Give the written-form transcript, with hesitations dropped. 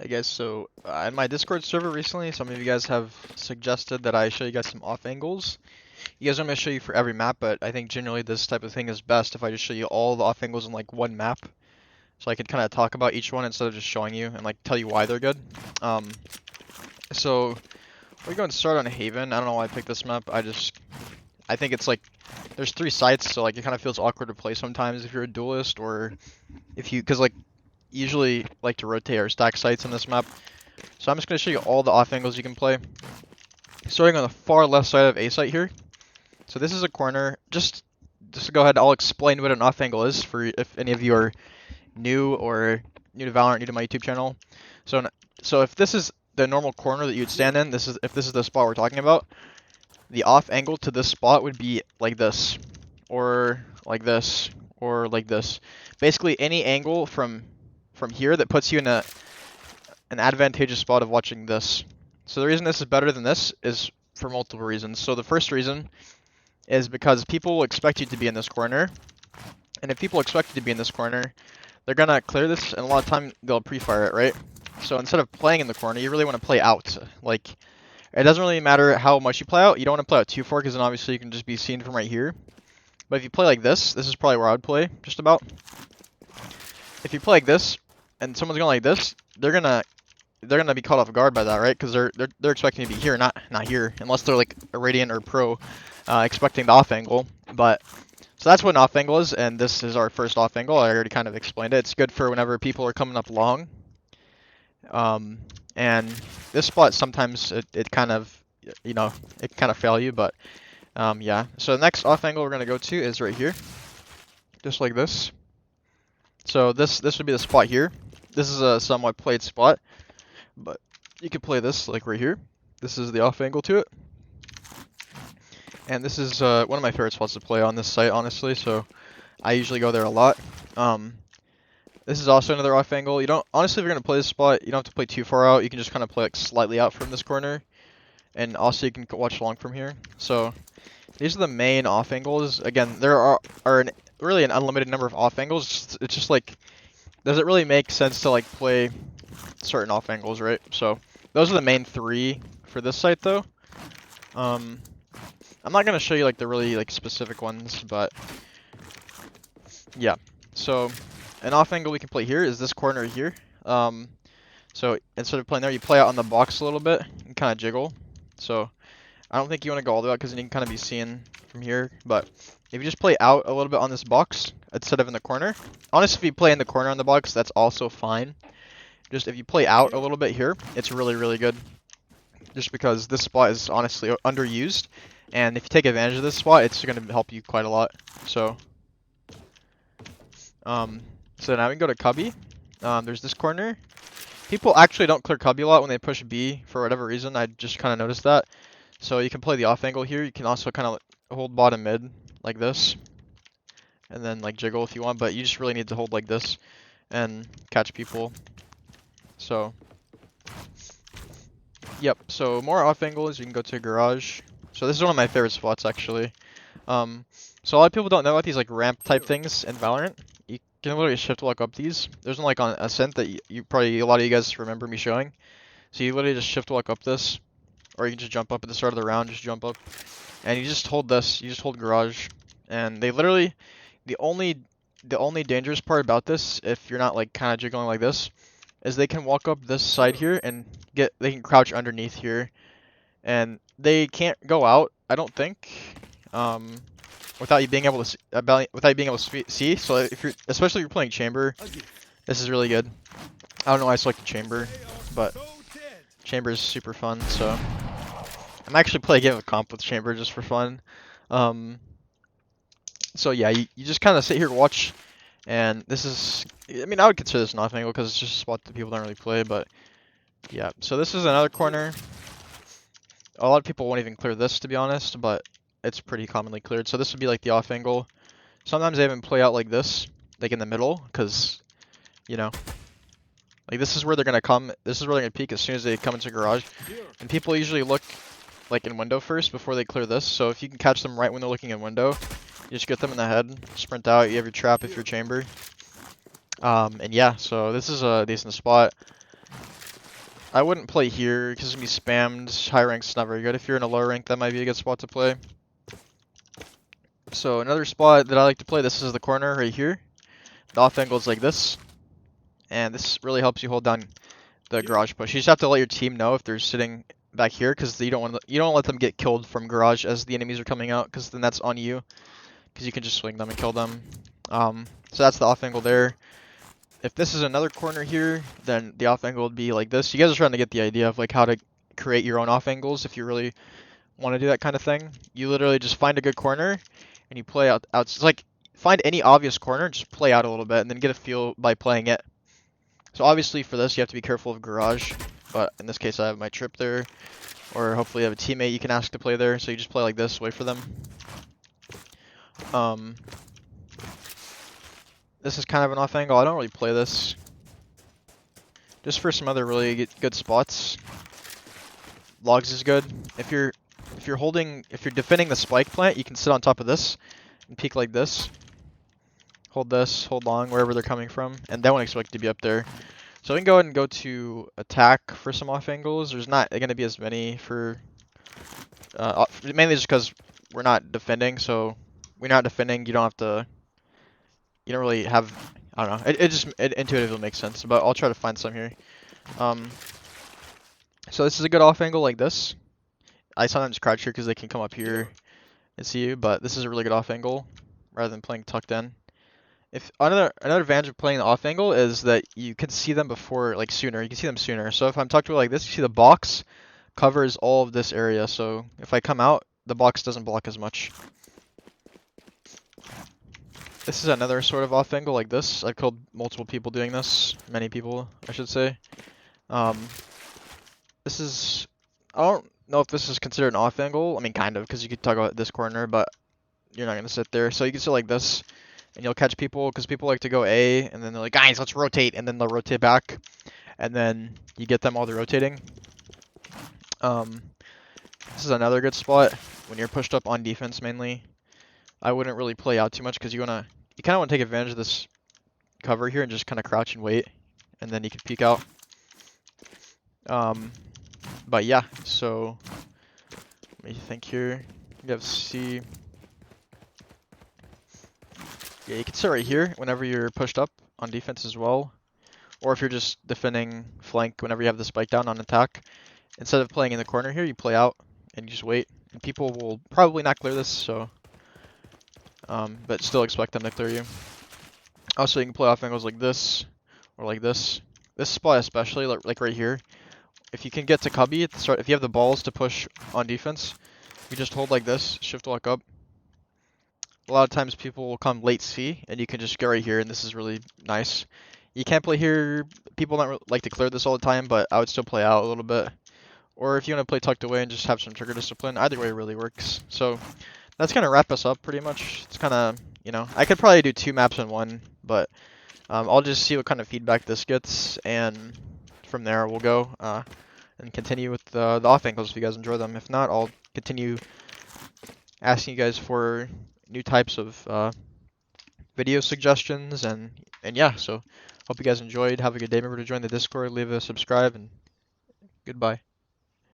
Hey guys, so in my Discord server recently, some of you guys have suggested that I show you guys some off angles. You guys want me to show you for every map, but I think generally this type of thing is best if I just show you all the off angles in like one map. So I could kind of talk about each one instead of just showing you and like tell you why they're good. Um, so we're going to start on Haven. I don't know why I picked this map. I think it's like, there's 3 sites, so like it kind of feels awkward to play sometimes if you're a duelist or if you, because like usually like to rotate or stack sites on this map. So I'm just going to show you all the off angles you can play. Starting on the far left side of A site here. So this is a corner. Just to go ahead, I'll explain what an off angle is for if any of you are new or new to Valorant, new to my YouTube channel. So if this is the normal corner that you'd stand in, if this is the spot we're talking about, the off angle to this spot would be like this, or like this, or like this. Basically any angle from here that puts you in an advantageous spot of watching this. So the reason this is better than this is for multiple reasons. So the first reason is because people will expect you to be in this corner. And if people expect you to be in this corner, they're gonna clear this, and a lot of time they'll pre-fire it, right? So instead of playing in the corner, you really want to play out. Like, it doesn't really matter how much you play out. You don't want to play out too far, because then obviously you can just be seen from right here. But if you play like this is probably where I would play, just about. If you play like this, and someone's going like this, they're gonna be caught off guard by that, right? Because they're expecting to be here, not here, unless they're like a Radiant or Pro, expecting the off angle. But so that's what an off angle is, and this is our first off angle. I already kind of explained it. It's good for whenever people are coming up long. And this spot sometimes it kind of, you know, it kind of fail you, but yeah. So the next off angle we're gonna go to is right here, just like this. So this would be the spot here. This is a somewhat played spot, but you could play this like right here. This is the off angle to it. And this is one of my favorite spots to play on this site, honestly, so I usually go there a lot. This is also another off angle. You don't, honestly, if you're going to play this spot, you don't have to play too far out. You can just kind of play like slightly out from this corner. And also you can watch long from here. So these are the main off angles. Again, there are really an unlimited number of off angles. It's just like, does it really make sense to like play certain off angles, right? So those are the main 3 for this site though. I'm not gonna show you like the really like specific ones, but yeah. So an off angle we can play here is this corner here. So instead of playing there, you play out on the box a little bit and kind of jiggle. So I don't think you want to go all the way out because then you can kind of be seen from here. But if you just play out a little bit on this box instead of in the corner, honestly, if you play in the corner on the box, that's also fine. Just if you play out a little bit here, it's really, really good. Just because this spot is honestly underused. And if you take advantage of this spot, it's going to help you quite a lot. So so now we can go to cubby. There's this corner. People actually don't clear cubby a lot when they push B for whatever reason. I just kind of noticed that. So you can play the off angle here. You can also kind of hold bottom mid like this. And then like jiggle if you want, but you just really need to hold like this and catch people. So yep, so more off angles, you can go to garage. So this is one of my favorite spots actually. So a lot of people don't know about these like ramp type things in Valorant. You can literally shift walk up these. There's one like on Ascent that you probably, a lot of you guys remember me showing. So you literally just shift walk up this, or you can just jump up at the start of the round, just jump up. And you just hold this, you just hold garage. And they literally, the only dangerous part about this, if you're not like kind of jiggling like this, is they can walk up this side here and they can crouch underneath here. And they can't go out, I don't think, without you being able to see. So if you're, especially if you're playing chamber, this is really good. I don't know why I selected chamber, but chamber is super fun. So I'm actually playing a game of comp with chamber just for fun. So yeah, you just kind of sit here and watch, and this is, I mean, I would consider this an off angle because it's just a spot that people don't really play, but yeah. So this is another corner. A lot of people won't even clear this, to be honest, but it's pretty commonly cleared. So this would be like the off angle. Sometimes they even play out like this, like in the middle, because, you know, like this is where they're going to come. This is where they're going to peek as soon as they come into garage. And people usually look like in window first before they clear this. So if you can catch them right when they're looking in window, you just get them in the head, sprint out, you have your trap if you're chamber. And yeah, so this is a decent spot. I wouldn't play here because it's gonna be spammed. High rank's not very good. If you're in a low rank, that might be a good spot to play. So another spot that I like to play, this is the corner right here. The off angle is like this, and this really helps you hold down the garage push. You just have to let your team know if they're sitting back here, because you don't let them get killed from garage as the enemies are coming out, because then that's on you, because you can just swing them and kill them. So that's the off angle there. If this is another corner here, then the off angle would be like this. You guys are trying to get the idea of like how to create your own off angles if you really want to do that kind of thing. You literally just find a good corner and you play out. It's like find any obvious corner, just play out a little bit, and then get a feel by playing it. So obviously for this you have to be careful of garage, but in this case I have my trip there, or hopefully you have a teammate you can ask to play there. So you just play like this, wait for them. This is kind of an off angle. I don't really play this. Just for some other really good spots. Logs is good. If you're defending the spike plant, you can sit on top of this and peek like this. Hold this, hold long wherever they're coming from, and they won't expect you to be up there. So we can go ahead and go to attack for some off angles. There's not going to be as many for mainly just because we're not defending. So we're not defending. You don't have to. You don't really have. I don't know. It intuitively makes sense, but I'll try to find some here. So this is a good off angle like this. I sometimes crouch here because they can come up here and see you, but this is a really good off angle rather than playing tucked in. If another advantage of playing the off angle is that you can see them before, like sooner. You can see them sooner. So if I'm tucked away like this, you see the box covers all of this area. So if I come out, the box doesn't block as much. This is another sort of off angle like this. I've killed multiple people doing this. Many people, I should say. This is, I don't know if this is considered an off angle. I mean, kind of, because you could talk about this corner, but you're not going to sit there. So you can sit like this, and you'll catch people, because people like to go A, and then they're like, guys, let's rotate, and then they'll rotate back, and then you get them while they're rotating. This is another good spot when you're pushed up on defense mainly. I wouldn't really play out too much, because you kind of want to take advantage of this cover here and just kind of crouch and wait, and then you can peek out. But yeah, so let me think here. You have C. Yeah, you can sit right here whenever you're pushed up on defense as well. Or if you're just defending flank whenever you have the spike down on attack. Instead of playing in the corner here, you play out and you just wait. And people will probably not clear this, so but still expect them to clear you. Also, you can play off angles like this or like this. This spot especially, like right here. If you can get to cubby at the start, if you have the balls to push on defense, you just hold like this, shift walk up. A lot of times people will come late C, and you can just get right here, and this is really nice. You can't play here. People don't like to clear this all the time, but I would still play out a little bit. Or if you want to play tucked away and just have some trigger discipline, either way really works. So that's going to wrap us up pretty much. It's kind of, I could probably do 2 maps in one, but I'll just see what kind of feedback this gets, and from there we'll go and continue with the off angles if you guys enjoy them. If not, I'll continue asking you guys for new types of video suggestions, and yeah, so hope you guys enjoyed. Have a good day. Remember to join the Discord, leave a subscribe, and goodbye.